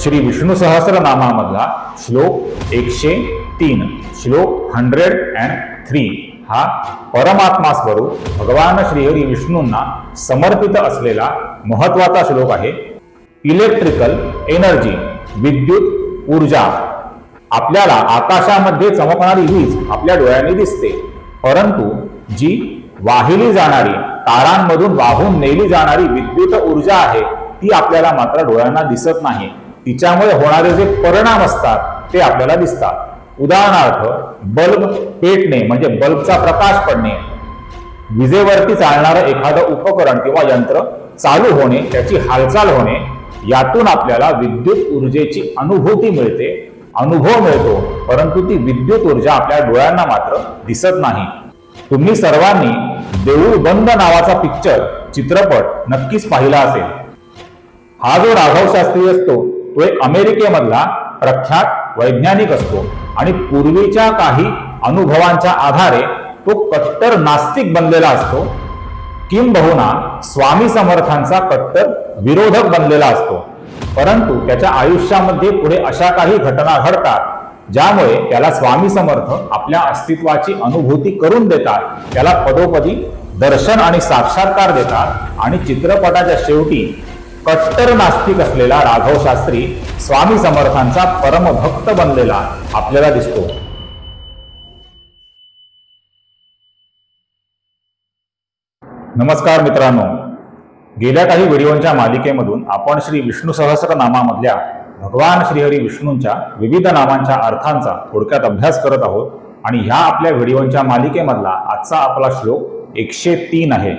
श्री विष्णू सहस्रनामामधला श्लोक 103 श्लोक 103 हा परमात्मा स्वरूप भगवान श्रीहरी विष्णूंना समर्पित असलेला महत्वाचा श्लोक आहे। इलेक्ट्रिकल एनर्जी, विद्युत ऊर्जा। आपल्याला आकाशामध्ये चमकणारी वीज आपल्या डोळ्यांनी दिसते, परंतु जी वाहिली जाणारी, तारांमधून वाहून नेली जाणारी विद्युत ऊर्जा आहे ती आपल्याला मात्र डोळ्यांना दिसत नाही। तिच्यामुळे होणारे जे परिणाम असतात ते आपल्याला दिसतात। उदाहरणार्थ बल्ब पेटणे म्हणजे बल्बचा प्रकाश पडणे, विजेवरती चालणारं एखादं उपकरण किंवा यंत्र चालू होणे, त्याची हालचाल होणे, यातून आपल्याला विद्युत ऊर्जेची अनुभूती मिळते, अनुभव मिळतो, परंतु ती विद्युत ऊर्जा आपल्या डोळ्यांना मात्र दिसत नाही। तुम्ही सर्वांनी देऊळ बंद नावाचा चित्रपट नक्कीच पाहिला असेल। हा जो राघव शास्त्री असतो तो एक अमेरिकेमधला प्रख्यात वैज्ञानिक असतो आणि पूर्वीच्या काही अनुभवांच्या आधारे तो कट्टर नास्तिक बनलेला असतो, किंबहुना स्वामी समर्थांचा कट्टर विरोधक बनलेला असतो। परंतु त्याच्या आयुष्यामध्ये पुढे अशा काही घटना घडतात ज्यामुळे त्याला स्वामी समर्थ आपल्या अस्तित्वाची अनुभूती करून देतात, त्याला पदोपदी दर्शन आणि साक्षात्कार देतात आणि चित्रपटाच्या शेवटी कट्टर नास्तिक असलेला राघव शास्त्री स्वामी समर्थांचा परमभक्त बनलेला आपल्याला दिसतो। नमस्कार मित्रांनो, गेल्या काही व्हिडिओंच्या मालिकेमधून आपण श्री विष्णू सहस्रनामामधल्या भगवान श्रीहरी विष्णूंच्या विविध नामांच्या अर्थांचा थोडक्यात अभ्यास करत आहोत आणि ह्या आपल्या व्हिडिओंच्या मालिकेमधला आजचा आपला श्लोक 103 आहे।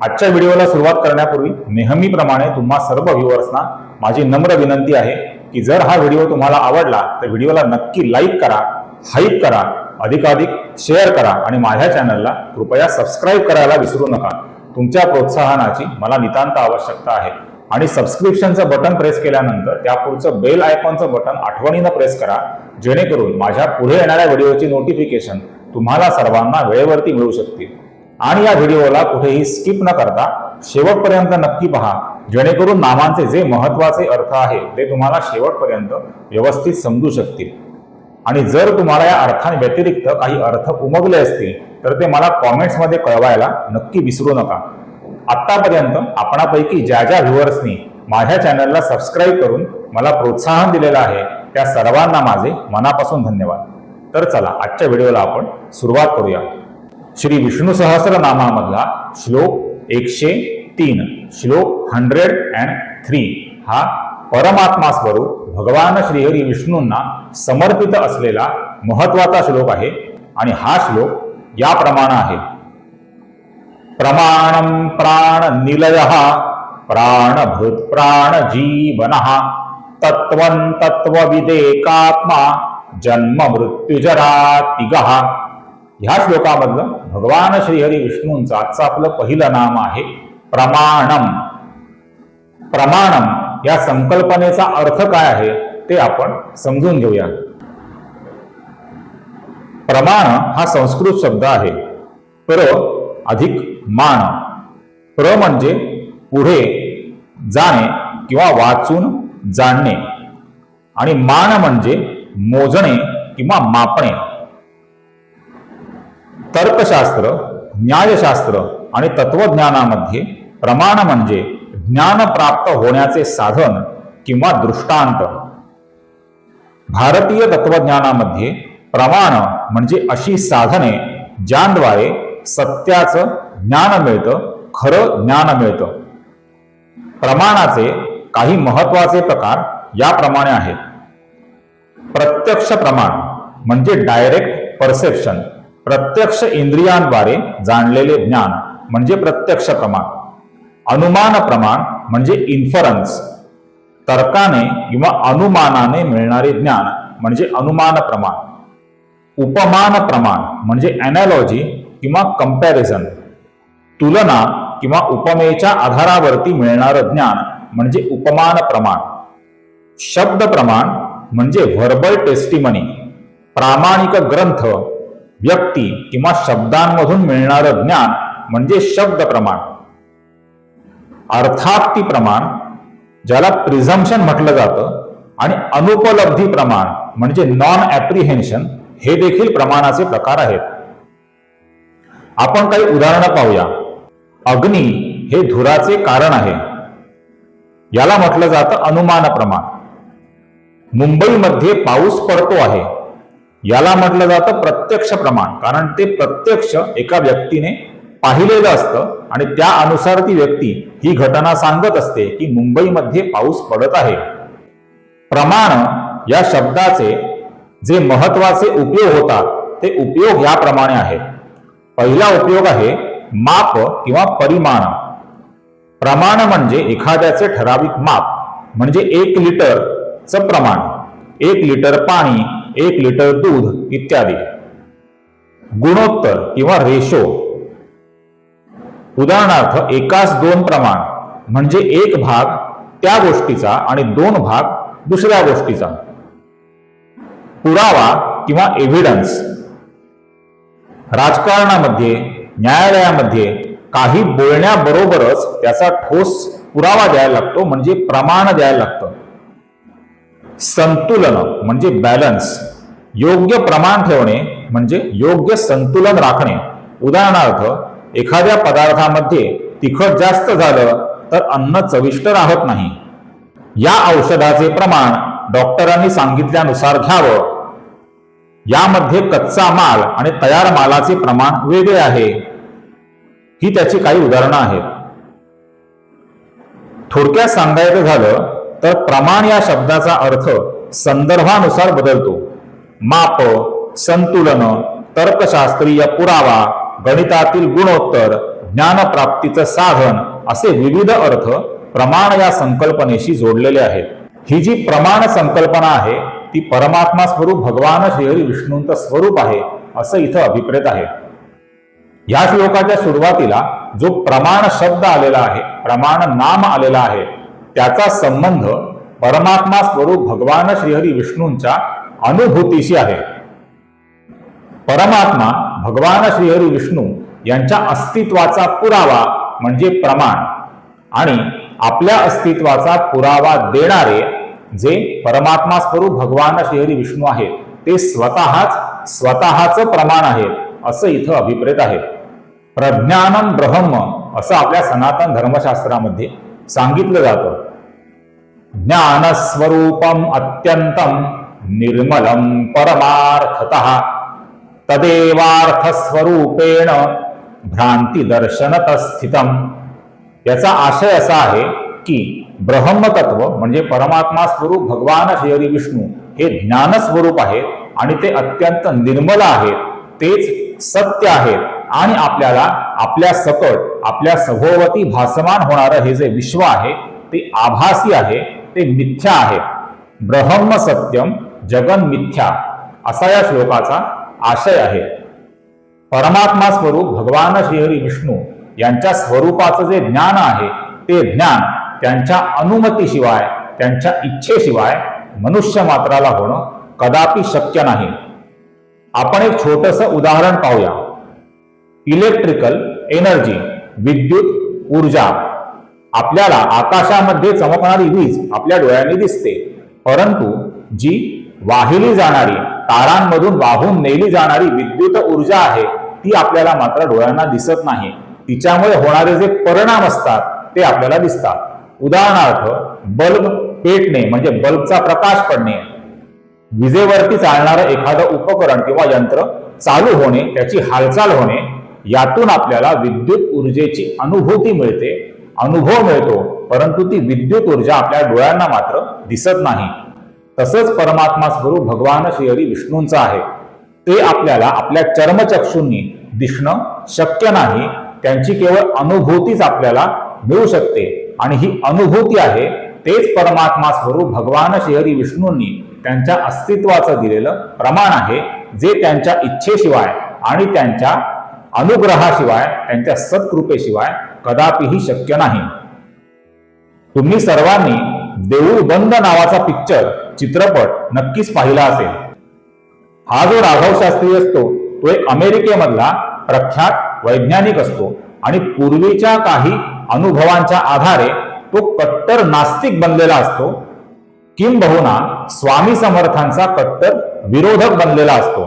आजच्या व्हिडिओला सुरुवात करण्यापूर्वी नेहमीप्रमाणे तुम्हा सर्व व्ह्यूअर्सना माझी नम्र विनंती आहे की जर हा व्हिडिओ तुम्हाला आवडला तर व्हिडिओला नक्की लाईक करा, हाईप करा, अधिकाधिक शेअर करा आणि माझ्या चॅनलला कृपया सबस्क्राईब करायला विसरू नका। तुमच्या प्रोत्साहनाची मला नितांत आवश्यकता आहे आणि सबस्क्रिप्शनचं बटन प्रेस केल्यानंतर त्यापुढचं बेल आयकॉनचं बटन आठवणीनं प्रेस करा, जेणेकरून माझ्या पुढे येणाऱ्या व्हिडिओची नोटिफिकेशन तुम्हाला सर्वांना वेळेवरती मिळू शकतील। आणि या व्हिडिओला कुठेही स्किप न करता शेवटपर्यंत नक्की पहा, जेणेकरून नामांचे जे महत्वाचे अर्थ आहे ते तुम्हाला शेवटपर्यंत व्यवस्थित समजू शकतील। आणि जर तुम्हाला या अर्थांव्यतिरिक्त काही अर्थ उमगले असतील तर ते मला कॉमेंट्समध्ये कळवायला नक्की विसरू नका। आतापर्यंत आपणापैकी ज्या ज्या व्ह्यूअर्सनी माझ्या चॅनलला सबस्क्राईब करून मला प्रोत्साहन दिलेलं आहे त्या सर्वांना माझे मनापासून धन्यवाद। तर चला आजच्या व्हिडिओला आपण सुरुवात करूया। श्री विष्णू सहस्रनामामधला श्लोक 103 श्लोक 103 हा परमात्मा स्वरूप भगवान श्रीहरी विष्णूंना समर्पित असलेला महत्वाचा श्लोक आहे आणि हा श्लोक याप्रमाणे आहे। प्रमाणं प्राण निलयः प्राणभूत प्राण जीवनः तत्वं तत्वविदेकात्मा जन्म मृत्युजरा तिगः। ह्या श्लोकामधलं भगवान श्रीहरी विष्णूंचं आजचं आपलं पहिलं नाम आहे प्रमाणम। प्रमाणम या संकल्पनेचा अर्थ काय आहे ते आपण समजून घेऊया। प्रमाण हा संस्कृत शब्द आहे। प्र अधिक मान। प्र म्हणजे पुढे जाणे किंवा वाचून जाणणे आणि मान म्हणजे मोजणे किंवा मापणे। तर्कशास्त्र, न्यायशास्त्र आणि तत्वज्ञानामध्ये प्रमाण म्हणजे ज्ञान प्राप्त होण्याचे साधन किंवा दृष्टांत। भारतीय तत्वज्ञानामध्ये प्रमाण म्हणजे अशी साधने ज्यांद्वारे सत्याचं ज्ञान मिळतं, खरं ज्ञान मिळतं। प्रमाणाचे काही महत्वाचे प्रकार याप्रमाणे आहेत। प्रत्यक्ष प्रमाण म्हणजे डायरेक्ट परसेप्शन, प्रत्यक्ष इंद्रियांद्वारे जाणलेले ज्ञान म्हणजे प्रत्यक्ष प्रमाण। अनुमान प्रमाण म्हणजे इन्फरन्स, तर्काने किंवा अनुमानाने मिळणारे ज्ञान म्हणजे अनुमान प्रमाण। उपमान प्रमाण म्हणजे अॅनालॉजी किंवा कंपॅरिझन, तुलना किंवा उपमेच्या आधारावरती मिळणारं ज्ञान म्हणजे उपमान प्रमाण। शब्द प्रमाण म्हणजे व्हर्बल टेस्टिमनी, प्रामाणिक ग्रंथ, व्यक्ती किंवा शब्दांमधून मिळणारं ज्ञान म्हणजे शब्द प्रमाण। अर्थाप्ती प्रमाण ज्याला प्रिझम्पशन म्हटलं जातं, आणि अनुपलब्धी प्रमाण म्हणजे नॉन ऍप्रिहेन्शन हे देखील प्रमाणाचे प्रकार आहेत. आपण काही उदाहरणं पाहूया. अग्नी हे धुराचे कारण आहे, याला म्हटलं जातं अनुमान प्रमाण. मुंबईमध्ये पाऊस पडतो आहे, याला म्हटलं जातं प्रत्यक्ष प्रमाण, कारण ते प्रत्यक्ष एका व्यक्तीने पाहिलेलं असतं आणि त्या अनुसार ती व्यक्ती ही घटना सांगत असते की मुंबईमध्ये पाऊस पडत आहे. प्रमाण या शब्दाचे जे महत्वाचे उपयोग होतात ते उपयोग याप्रमाणे आहेत. पहिला उपयोग आहे माप किंवा परिमाण. प्रमाण म्हणजे एखाद्याचे ठराविक माप, म्हणजे 1 लिटरचं प्रमाण, 1 लिटर पाणी, 1 लिटर दूध इत्यादी. गुणोत्तर किंवा रेशो, उदाहरणार्थ 1:2 प्रमाण म्हणजे 1 भाग त्या गोष्टीचा आणि 2 भाग दुसऱ्या गोष्टीचा. पुरावा किंवा एव्हिडन्स, राजकारणामध्ये, न्यायालयामध्ये काही बोलण्याबरोबरच त्याचा ठोस पुरावा द्यायला लागतो, म्हणजे प्रमाण द्यायला लागतं. संतुलन म्हणजे बॅलन्स, योग्य प्रमाण ठेवणे म्हणजे योग्य संतुलन राखणे. उदाहरणार्थ एखाद्या पदार्थामध्ये तिखट जास्त झालं तर अन्न चविष्ट राहत नाही. या औषधाचे प्रमाण डॉक्टरांनी सांगितल्यानुसार घ्यावं. यामध्ये कच्चा माल आणि तयार मालाचे प्रमाण वेगळे आहे. ही त्याची काही उदाहरणं आहेत. थोडक्यात सांगायचं झालं तर प्रमाण या शब्दाचा अर्थ संदर्भानुसार बदलतो. माप, संतुलन, तर्कशास्त्रीय पुरावा, गणितातील गुणोत्तर, ज्ञानप्राप्तीचं साधन असे विविध अर्थ प्रमाण या संकल्पनेशी जोडलेले आहेत. ही जी प्रमाण संकल्पना आहे ती परमात्मा स्वरूप भगवान श्रीहरी विष्णूंचं स्वरूप आहे असं इथं अभिप्रेत आहे. या श्लोकाच्या सुरुवातीला जो प्रमाण शब्द आलेला आहे, प्रमाण नाम आलेला आहे, त्याचा संबंध परमात्मा स्वरूप भगवान श्रीहरी विष्णूंच्या अनुभूतीशी आहे. परमात्मा भगवान श्रीहरी विष्णू यांच्या अस्तित्वाचा पुरावा म्हणजे प्रमाण, आणि आपल्या अस्तित्वाचा पुरावा देणारे जे परमात्मा स्वरूप भगवान श्रीहरी विष्णू आहेत ते स्वतःच प्रमाण आहेत असं इथं अभिप्रेत आहे. प्रज्ञानम ब्रह्म असं आपल्या सनातन धर्मशास्त्रामध्ये सांगितलं जातं. ज्ञानस्वरूपम अत्यंतम निर्मलम परमार्थतः तदेवार्थस्वरूपेण भ्रांती दर्शनत स्थितम. याचा आशय असा आहे की ब्रह्मतत्व म्हणजे परमात्मा स्वरूप भगवान श्रीहरी विष्णू हे ज्ञानस्वरूप आहेत आणि ते अत्यंत निर्मल आहेत, तेच सत्य आहेत आणि आपल्याला आपल्या सकट, आपल्या सभोवती भासमान होणारं हे जे विश्व आहे ते आभासी आहे, ते मिथ्या आहे. ब्रह्म सत्यम जगन मिथ्या असा या श्लोकाचा आशय आहे. परमात्मा स्वरूप भगवान श्रीहरी विष्णू यांच्या स्वरूपाचं जे ज्ञान आहे ते ज्ञान त्यांच्या अनुमतीशिवाय, त्यांच्या इच्छेशिवाय मनुष्य मात्राला होणं कदापि शक्य नाही. आपण एक छोटंसं उदाहरण पाहूया. इलेक्ट्रिकल एनर्जी, विद्युत ऊर्जा. आपल्याला आकाशामध्ये चमकणारी वीज आपल्या डोळ्यांनी दिसते, परंतु जी वाहिली जाणारी, तारांमधून वाहून नेली जाणारी विद्युत ऊर्जा आहे ती आपल्याला मात्र डोळ्यांना दिसत नाही. तिच्यामुळे होणारे जे परिणाम असतात ते आपल्याला दिसतात. उदाहरणार्थ बल्ब पेटणे म्हणजे बल्बचा प्रकाश पडणे, विजेवरती चालणारं एखादं उपकरण किंवा यंत्र चालू होणे, त्याची हालचाल होणे, यातून आपल्याला विद्युत ऊर्जेची अनुभूती मिळते, अनुभव मिळतो, परंतु ती विद्युत ऊर्जा आपल्या डोळ्यांना मात्र दिसत नाही. तसंच परमात्मा स्वरूप भगवान श्रीहरी विष्णूंचं आहे, ते आपल्याला आपल्या चर्मचक्षूंनी दिसणं शक्य नाही. त्यांची केवळ अनुभूतीच आपल्याला मिळू शकते आणि ही अनुभूती आहे तेच परमात्मा स्वरूप भगवान श्रीहरी विष्णूंनी त्यांच्या अस्तित्वाचं दिलेलं प्रमाण आहे, जे त्यांच्या इच्छेशिवाय आणि त्यांच्या अनुग्रहाशिवाय, त्यांच्या सत्कृपेशिवाय कदापिही शक्य नाही. तुम्ही सर्वांनी देऊळ बंद नावाचा चित्रपट नक्कीच पाहिला असेल. हा जो राघव शास्त्री असतो तो एक अमेरिकेमधला प्रख्यात वैज्ञानिक असतो आणि पूर्वीच्या काही अनुभवांच्या आधारे तो कट्टर नास्तिक बनलेला असतो. किंबहुना स्वामी समर्थांचा कट्टर विरोधक बनलेला असतो,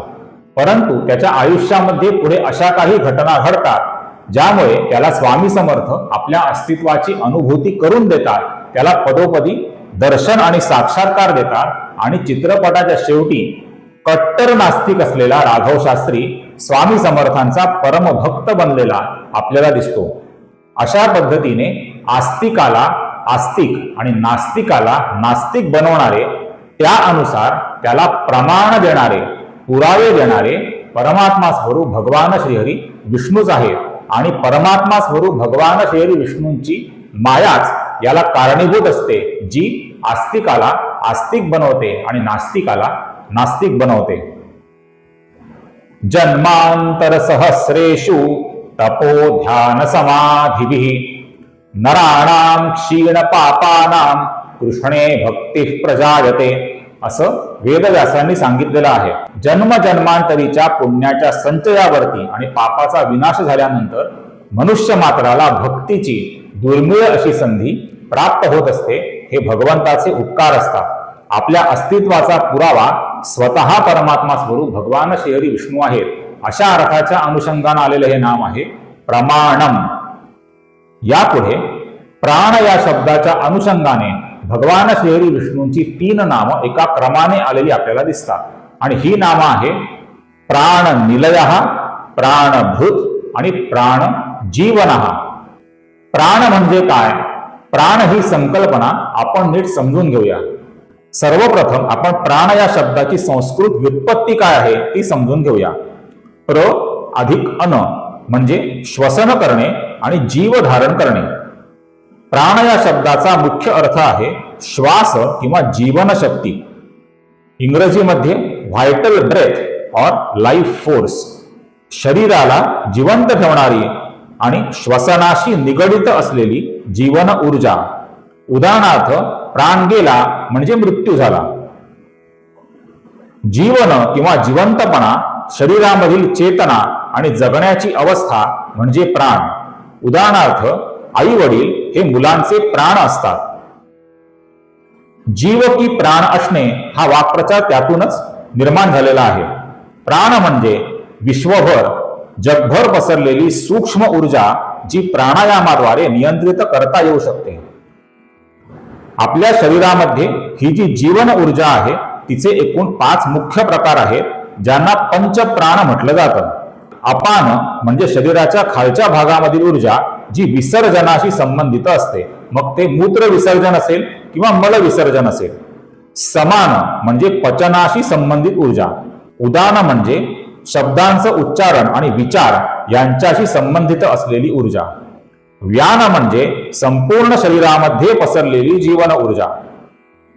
परंतु त्याच्या आयुष्यामध्ये पुढे अशा काही घटना घडतात ज्यामुळे त्याला स्वामी समर्थ आपल्या अस्तित्वाची अनुभूती करून देतात, त्याला पदोपदी दर्शन आणि साक्षात्कार देतात आणि चित्रपटाच्या शेवटी कट्टर नास्तिक असलेला राघव शास्त्री स्वामी समर्थांचा परमभक्त बनलेला आपल्याला दिसतो. अशा पद्धतीने आस्तिकाला आस्तिक आणि नास्तिकाला नास्तिक बनवणारे, त्या अनुसार त्याला प्रमाण देणारे, पुरावे देणारे परमात्मा स्वरूप भगवान श्रीहरी विष्णूच आहेत आणि परमात्मा स्वरूप भगवान श्रीहरी विष्णूंची मायाच याला कारणीभूत असते, जी आस्तिकाला आस्तिक बनवते आणि नास्तिकाला नास्तिक बनवते. जन्मांतर सहस्रेषु तपो ध्यान समाधिभिः नराणां क्षीण पापानां कृष्णे भक्ती प्रजायते, असं वेदव्यासांनी सांगितलेलं आहे. जन्मजन्मांतरीच्या पुण्याच्या संचयावरती आणि पापाचा विनाश झाल्यानंतर मनुष्य मात्राला भक्तीची दुर्मिळ अशी संधी प्राप्त होत असते. हे भगवंताचे उपकार असतात. आपल्या अस्तित्वाचा पुरावा स्वतः परमात्मा स्वरूप भगवान श्रीहरी विष्णू आहेत, अशा अर्थाच्या अनुषंगाने आलेले हे नाम आहे प्रमाणम. यापुढे प्राण या शब्दाच्या अनुषंगाने भगवान श्रीहरी विष्णूंची 3 नामं एका क्रमाने आलेली आपल्याला दिसतात आणि ही नामं आहे प्राण निलयः, प्राणभूत आणि प्राण जीवनः. प्राण म्हणजे काय? प्राण ही संकल्पना आपण नीट समजून घेऊया. सर्वप्रथम आपण प्राण या शब्दाची संस्कृत व्युत्पत्ती काय आहे ती समजून घेऊया. प्र अधिक अन म्हणजे श्वसन करणे आणि जीव धारण करणे. प्राण या शब्दाचा मुख्य अर्थ आहे श्वास किंवा जीवनशक्ती. इंग्रजीमध्ये व्हायटल ब्रेथ और लाईफ फोर्स. शरीराला जिवंत ठेवणारी आणि श्वसनाशी निगडित असलेली जीवन ऊर्जा. उदाहरणार्थ प्राण गेला म्हणजे मृत्यू झाला. जीवन किंवा जिवंतपणा शरीरामधील चेतना आणि जगण्याची अवस्था म्हणजे प्राण. उदाहरणार्थ आई वडील हे मुलांचे प्राण असतात. जीव की प्राण असणे हा वाक्प्रचार त्यातूनच निर्माण झालेला आहे. प्राण म्हणजे विश्वभर जगभर पसरलेली सूक्ष्म ऊर्जा जी प्राणायामाद्वारे नियंत्रित करता येऊ शकते. आपल्या शरीरामध्ये ही जी जीवन ऊर्जा आहे तिचे एकूण 5 मुख्य प्रकार आहेत, ज्यांना पंचप्राण म्हटलं जातं. अपान म्हणजे शरीराच्या खालच्या भागामधील ऊर्जा जी विसर्जनाशी संबंधित असते, मग ते मूत्र विसर्जन असेल किंवा मल विसर्जन असेल. समान म्हणजे पचनाशी संबंधित ऊर्जा. उदान म्हणजे शब्दांचं उच्चारण आणि विचार यांच्याशी संबंधित असलेली ऊर्जा. व्यान म्हणजे संपूर्ण शरीरामध्ये पसरलेली जीवन ऊर्जा.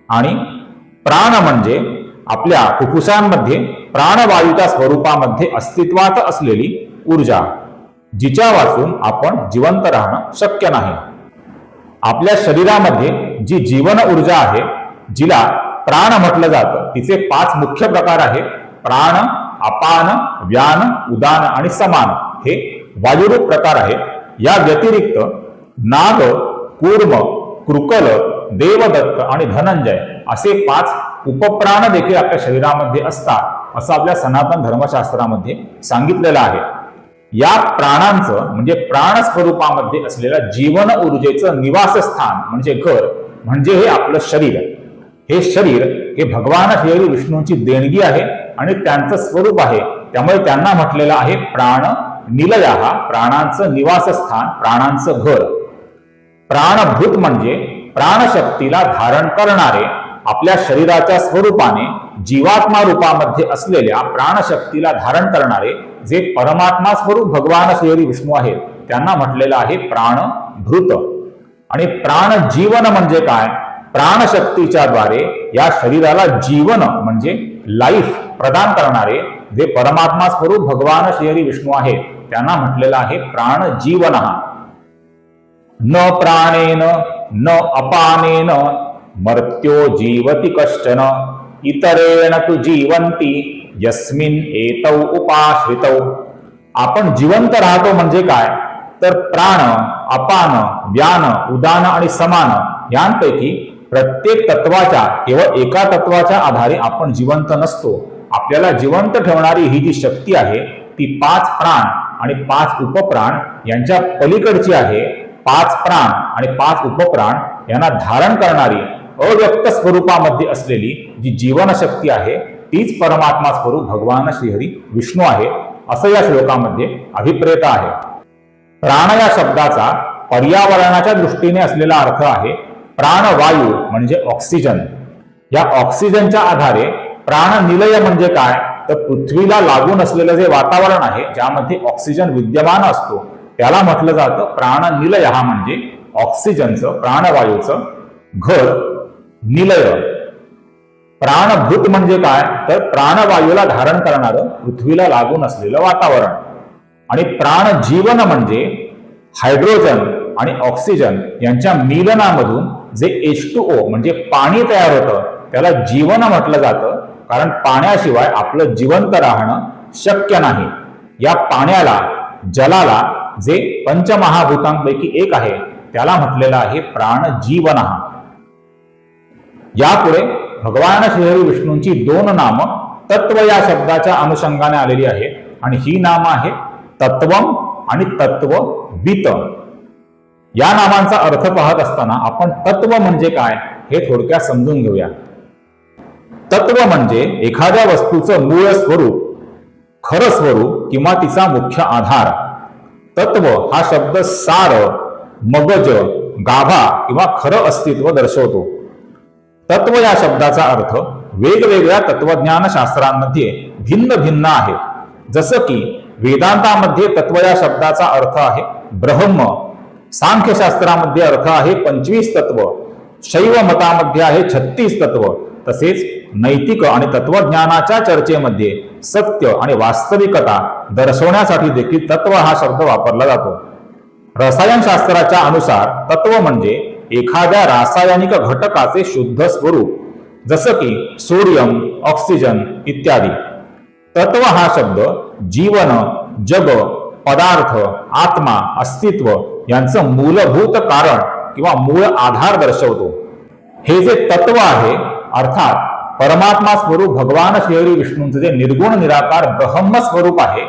आणि प्राण म्हणजे आपल्या फुफ्फुसांमध्ये प्राणवायूच्या स्वरूपामध्ये अस्तित्वात असलेली ऊर्जा, जिच्या वाचून आपण जिवंत राहणं शक्य नाही. आपल्या शरीरामध्ये जी जीवन ऊर्जा आहे, जिला प्राण म्हटलं जातं, तिचे 5 मुख्य प्रकार आहेत. प्राण, अपान, व्यान, उदान आणि समान हे वायुरूप प्रकार आहेत. या व्यतिरिक्त नाग, कूर्म, कृकल, देवदत्त आणि धनंजय असे 5 उपप्राण देखील आपल्या शरीरामध्ये असतात, असं आपल्या सनातन धर्मशास्त्रामध्ये सांगितलेलं आहे. या प्राणांचं म्हणजे प्राण स्वरूपामध्ये असलेल्या जीवन ऊर्जेचं निवासस्थान म्हणजे घर म्हणजे हे आपलं शरीर. हे शरीर हे भगवान श्रीहरी विष्णूंची देणगी आहे आणि त्यांचं स्वरूप आहे. त्यामुळे त्यांना म्हटलेलं आहे प्राण निलयः, प्राणांचं निवासस्थान, प्राणांचं घर. प्राणभूत म्हणजे प्राणशक्तीला धारण करणारे, आपल्या शरीराच्या स्वरूपाने जीवात्मा रूपामध्ये असलेल्या प्राणशक्तीला धारण करणारे जे परमात्मा स्वरूप भगवान श्रीहरी विष्णू आहेत, त्यांना म्हटलेलं आहे प्राणभूत. आणि प्राण जीवन म्हणजे काय? प्राणशक्तीच्या द्वारे या शरीराला जीवन म्हणजे लाईफ प्रदान करणारे जे परमात्मा स्वरूप भगवान श्रीहरी विष्णू आहेत, त्यांना म्हटलेलं आहे प्राण जीवन. न प्राणेन न अपानेन मर्त्यो जीवति कश्चन इतरेण तु जीवन्ति यस्मिन एतौ उपाश्रितौ. आपण जिवंत राहतो म्हणजे काय? तर प्राण, अपान, व्यान, उदान आणि समान यांपैकी प्रत्येक तत्वाच्या केवळ एका तत्वाच्या आधारे आपण जिवंत नसतो. आपल्याला जिवंत ठेवणारी ही जी शक्ती आहे ती 5 प्राण आणि 5 उपप्राण यांच्या पलीकडची आहे. 5 प्राण आणि 5 उपप्राण यांना धारण करणारी अव्यक्त स्वरूपामध्ये असलेली जी जीवनशक्ती आहे तीच परमात्मा स्वरूप भगवान श्रीहरी विष्णू आहे, असं या श्लोकामध्ये अभिप्रेत आहे. प्राण या शब्दाचा पर्यावरणाच्या दृष्टीने असलेला अर्थ आहे प्राणवायू म्हणजे ऑक्सिजन. या ऑक्सिजनच्या आधारे प्राणनिलय म्हणजे काय तर पृथ्वीला लागून असलेलं जे वातावरण आहे ज्यामध्ये ऑक्सिजन विद्यमान असतो त्याला म्हटलं जातं प्राणनिलय. हा म्हणजे ऑक्सिजनचं प्राणवायूचं घर निलय. प्राणभूत म्हणजे काय तर प्राणवायूला धारण करणारं पृथ्वीला लागून असलेलं वातावरण. आणि प्राणजीवन म्हणजे हायड्रोजन आणि ऑक्सिजन यांच्या मिलनामधून जे H2O म्हणजे पाणी तयार होतं त्याला जीवन म्हटलं जातं, कारण पाण्याशिवाय आपलं जिवंत राहणं शक्य नाही. या पाण्याला जलाला जे पंचमहाभूतांपैकी एक आहे त्याला म्हटलेलं आहे प्राणजीवन. यापुढे भगवान श्रीहरी विष्णूंची 2 नामं तत्व या शब्दाच्या अनुषंगाने आलेली आहे आणि ही नामं आहे तत्वम आणि तत्ववित. या नामांचा अर्थ पाहत असताना आपण तत्व म्हणजे काय हे थोडक्यात समजून घेऊया. तत्व म्हणजे एखाद्या वस्तूचं मूळ स्वरूप, खरं स्वरूप किंवा तिचा मुख्य आधार. तत्व हा शब्द सार, मगज, गाभा किंवा खरं अस्तित्व दर्शवतो. तत्व या शब्दाचा अर्थ वेगवेगळ्या तत्वज्ञान शास्त्रांमध्ये भिन्न भिन्न आहे. जसं की वेदांतामध्ये तत्व या शब्दाचा अर्थ आहे ब्रह्म, सांख्यशास्त्रामध्ये अर्थ आहे 25 तत्व, शैव मतामध्ये आहे 36 तत्व, तसेच नैतिक आणि तत्वज्ञानाच्या चर्चेमध्ये सत्य आणि वास्तविकता दर्शवण्यासाठी देखील तत्व हा शब्द वापरला जातो. रसायनशास्त्राच्या अनुसार तत्व म्हणजे एखाद्या रासायनिक घटकाचे शुद्ध स्वरूप, जसं की सोडियम, ऑक्सिजन इत्यादी. तत्व हा शब्द जीवन, जग, पदार्थ, आत्मा, अस्तित्व यांचं मूलभूत कारण किंवा मूळ आधार दर्शवतो. हे जे तत्व आहे अर्थात परमात्मा स्वरूप भगवान श्रीहरी विष्णूंचं जे निर्गुण निराकार ब्रह्म स्वरूप आहे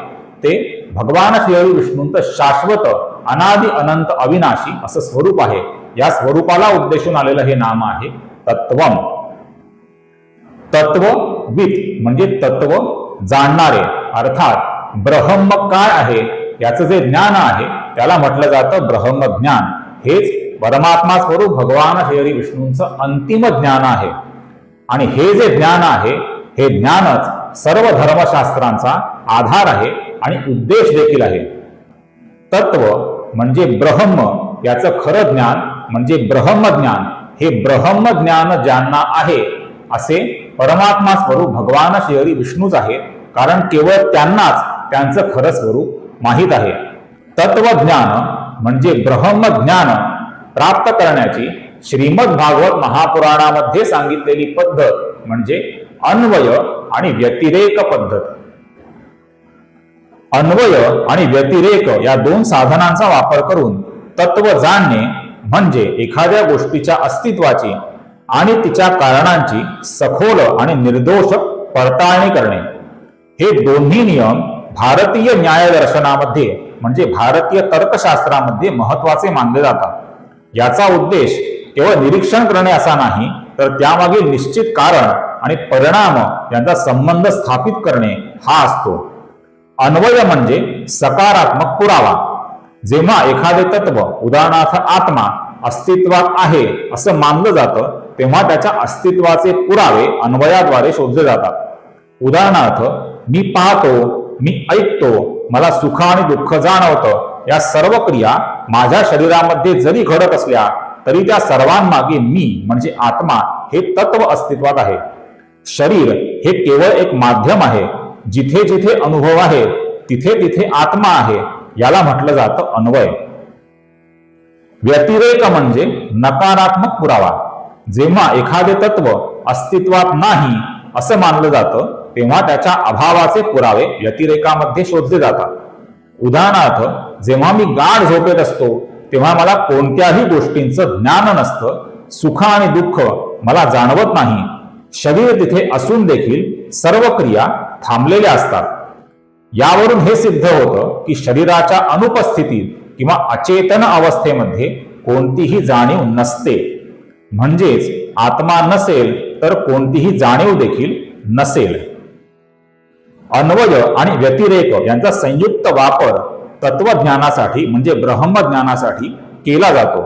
ते भगवान श्रीहरी विष्णूंचं शाश्वत अनादि अनंत अविनाशी असं स्वरूप आहे. या स्वरूपाला उद्देशून आलेलं हे नाम आहे तत्वम. तत्ववित म्हणजे तत्व जाणणारे, अर्थात ब्रह्म काय आहे याचं जे ज्ञान आहे त्याला म्हटलं जातं ब्रह्मज्ञान. हेच परमात्मा स्वरूप भगवान श्रीहरी विष्णूंचं अंतिम ज्ञान आहे. आणि हे जे ज्ञान आहे हे ज्ञानच सर्व धर्मशास्त्रांचा आधार आहे आणि उद्देश देखील आहे. तत्व म्हणजे ब्रह्म याचं खरं ज्ञान म्हणजे ब्रह्मज्ञान. हे ब्रह्मज्ञान ज्यांना आहे असे परमात्मा स्वरूप भगवान श्रीहरी विष्णूच आहे, कारण केवळ त्यांनाच त्यांचं खरं स्वरूप माहीत आहे. तत्वज्ञान म्हणजे ब्रह्मज्ञान प्राप्त करण्याची श्रीमद भागवत महापुराणामध्ये सांगितलेली पद्धत म्हणजे अन्वय आणि व्यतिरेक पद्धत. अन्वय आणि व्यतिरेक या 2 साधनांचा वापर करून तत्व जाणणे म्हणजे एखाद्या गोष्टीच्या अस्तित्वाची आणि तिच्या कारणांची सखोल आणि निर्दोष पडताळणी करणे. हे दोन्ही नियम भारतीय न्यायदर्शनामध्ये म्हणजे भारतीय तर्कशास्त्रामध्ये महत्वाचे मानले जातात. याचा उद्देश केवळ निरीक्षण करणे असा नाही तर त्यामागील निश्चित कारण आणि परिणाम यांचा संबंध स्थापित करणे हा असतो. अन्वय म्हणजे सकारात्मक पुरावा. जेव्हा एखादे तत्व उदाहरणार्थ आत्मा अस्तित्वात आहे असं मानलं जातं तेव्हा त्याच्या अस्तित्वाचे पुरावे अन्वयाद्वारे शोधले जातात. उदाहरणार्थ मी पाहतो, मी ऐकतो, मला सुख आणि दुःख जाणवतं, या सर्व क्रिया माझ्या शरीरामध्ये जरी घडत असल्या तरी त्या सर्वांमागे मी म्हणजे आत्मा हे तत्व अस्तित्वात आहे. शरीर हे केवळ एक माध्यम आहे. जिथे जिथे अनुभव आहे तिथे तिथे आत्मा आहे. याला म्हटलं जातं अन्वय. व्यतिरेक म्हणजे नकारात्मक पुरावा. जेव्हा एखादे तत्व अस्तित्वात नाही असं मानलं जातं तेव्हा त्याच्या अभावाचे पुरावे व्यतिरेकामध्ये शोधले जातात. उदाहरणार्थ जेव्हा मी गाढ झोपेत असतो तेव्हा मला कोणत्याही गोष्टींचं ज्ञान नसतं सुख आणि दुःख मला जाणवत नाही. शरीर तिथे असून देखील सर्व क्रिया थांबलेल्या असतात. यावरून हे सिद्ध होतं की शरीराच्या अनुपस्थितीत किंवा अचेतन अवस्थेमध्ये कोणतीही जाणीव नसते. म्हणजेच आत्मा नसेल तर कोणतीही जाणीव देखील नसेल. अन्वय आणि व्यतिरेक यांचा संयुक्त वापर तत्वज्ञानासाठी म्हणजे ब्रह्मज्ञानासाठी केला जातो.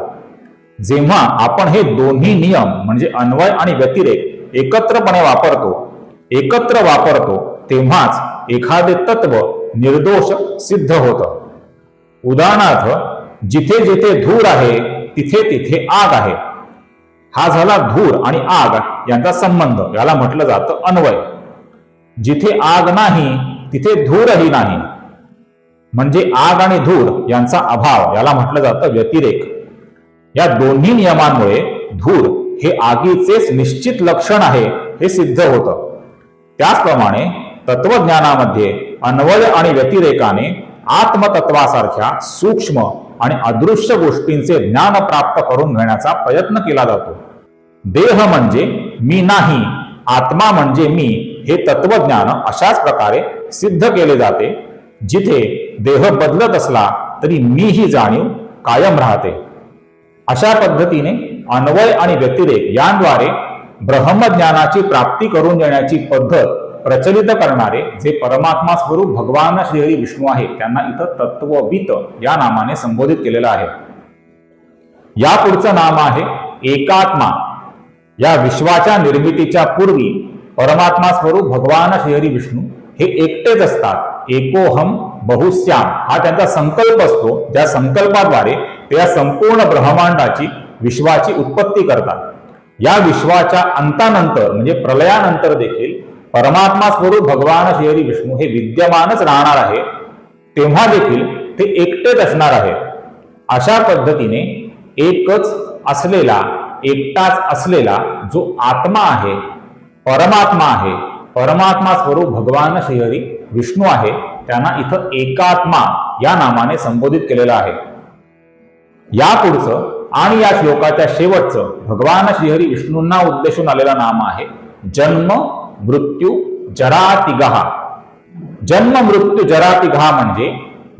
जेव्हा आपण हे दोन्ही नियम म्हणजे अन्वय आणि व्यतिरेक एकत्रपणे वापरतो तेव्हाच एखादे तत्व निर्दोष सिद्ध होतं. उदाहरणार्थ, जिथे जिथे धूर आहे तिथे तिथे आग आहे. हा झाला धूर आणि आग यांचा संबंध, याला म्हटलं जातं अन्वय. जिथे आग नाही तिथे धूरही नाही, म्हणजे आग आणि धूर यांचा अभाव, याला म्हटलं जातं व्यतिरेक. या दोन्ही नियमांमुळे धूर हे आगीचेच निश्चित लक्षण आहे हे सिद्ध होतं. त्याचप्रमाणे तत्वज्ञानामध्ये अन्वय आणि व्यतिरेकाने आत्मतत्वासारख्या सूक्ष्म आणि अदृश्य गोष्टींचे ज्ञान प्राप्त करून घेण्याचा प्रयत्न केला जातो. देह म्हणजे मी नाही, आत्मा म्हणजे मी हे तत्वज्ञान अशाच प्रकारे सिद्ध केले जाते. जिथे देह बदलत असला तरी मी ही जाणीव कायम राहते. अशा पद्धतीने अन्वय आणि व्यतिरेक यांद्वारे ब्रह्मज्ञानाची प्राप्ती करून देण्याची पद्धत प्रचलित करणारे जे परमात्मा स्वरूप भगवान श्रीहरी विष्णू आहे त्यांना इथं तत्ववित या नामाने संबोधित केलेलं आहे. या पुढचं नाम आहे एकात्मा. या विश्वाच्या निर्मितीच्या पूर्वी परमात्मा स्वरूप भगवान श्रीहरी विष्णू हे एकटेच असतात. एकोहम बहुश्याम हा त्यांचा संकल्प असतो, ज्या संकल्पाद्वारे ते या संपूर्ण ब्रह्मांडाची विश्वाची उत्पत्ती करतात. या विश्वाच्या अंतानंतर म्हणजे प्रलयानंतर देखील परमात्मा स्वरूप भगवान श्रीहरी विष्णू हे विद्यमानच राहणार आहे. तेव्हा देखील ते एकटेच असणार आहे. अशा पद्धतीने एकच असलेला, एकटाच असलेला जो आत्मा आहे, परमात्मा आहे, परमात्मा स्वरूप भगवान श्रीहरी विष्णू आहे, त्यांना इथं एकात्मा या नामाने संबोधित केलेलं आहे. या पुढचं आणि या श्लोकाच्या शेवटचं भगवान श्रीहरी विष्णूंना उद्देशून आलेलं नाम आहे जन्म मृत्यू जरा तिघा. जन्म मृत्यू जरा तिघा म्हणजे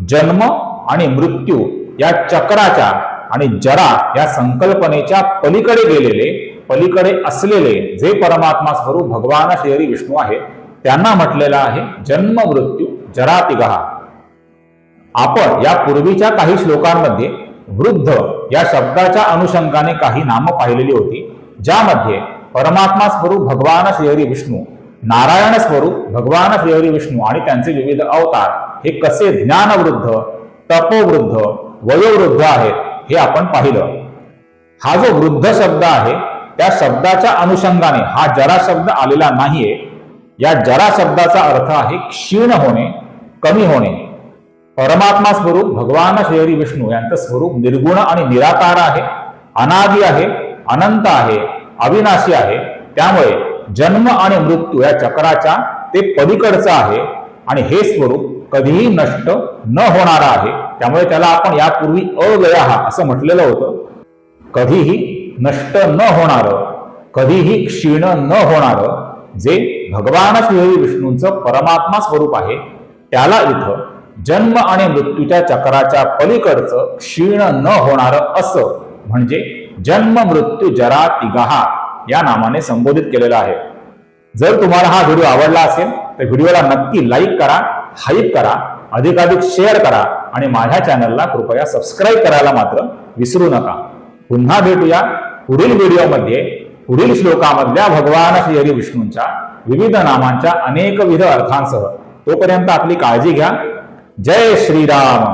जन्म आणि मृत्यू या चक्राच्या आणि जरा या संकल्पनेच्या पलीकडे गेलेले, पलीकडे असलेले जे परमात्मा स्वरूप भगवान श्रीहरी विष्णू आहे त्यांना म्हटलेलं आहे जन्म मृत्यू जरा तिघा. आपण या पूर्वीच्या काही श्लोकांमध्ये वृद्ध या शब्दाच्या अनुषंगाने काही नामं पाहिलेली होती, ज्यामध्ये परमात्मा स्वरूप भगवान श्रीहरी विष्णू, नारायण स्वरूप भगवान श्रीहरी विष्णू आणि त्यांचे विविध अवतार हे कसे ज्ञानवृद्ध, तपोवृद्ध, वयोवृद्ध आहेत हे आपण पाहिलं. हा जो वृद्ध शब्द आहे त्या शब्दाच्या अनुषंगाने हा जरा शब्द आलेला नाहीये. या जरा शब्दाचा अर्थ आहे क्षीण होणे, कमी होणे. परमात्मा स्वरूप भगवान श्रीहरी विष्णू यांचं स्वरूप निर्गुण आणि निराकार आहे, अनादि आहे, अनंत आहे, अविनाशी आहे. त्यामुळे जन्म आणि मृत्यू या चक्राच्या ते पलीकडचं आहे आणि हे स्वरूप कधीही नष्ट न होणार आहे. त्यामुळे त्याला आपण यापूर्वी अव्ययः असं म्हटलेलं होतं. कधीही नष्ट न होणारं, कधीही क्षीण न होणारं जे भगवान श्रीहरी विष्णूंचं परमात्मा स्वरूप आहे त्याला इथं जन्म आणि मृत्यूच्या चक्राच्या पलीकडचं क्षीण न होणारं असं म्हणजे जन्म मृत्यू जरा तिघा या नामाने संबोधित केलेलं आहे. जर तुम्हाला हा व्हिडिओ आवडला असेल तर व्हिडिओला नक्की लाईक करा, हाईप करा, अधिकाधिक शेअर करा आणि माझ्या चॅनलला कृपया सबस्क्राईब करायला मात्र विसरू नका. पुन्हा भेटूया पुढील व्हिडिओमध्ये पुढील श्लोकामधल्या भगवान श्रीहरी विष्णूंच्या विविध नामांच्या अनेकविध अर्थांसह. तोपर्यंत आपली काळजी घ्या. जय श्रीराम.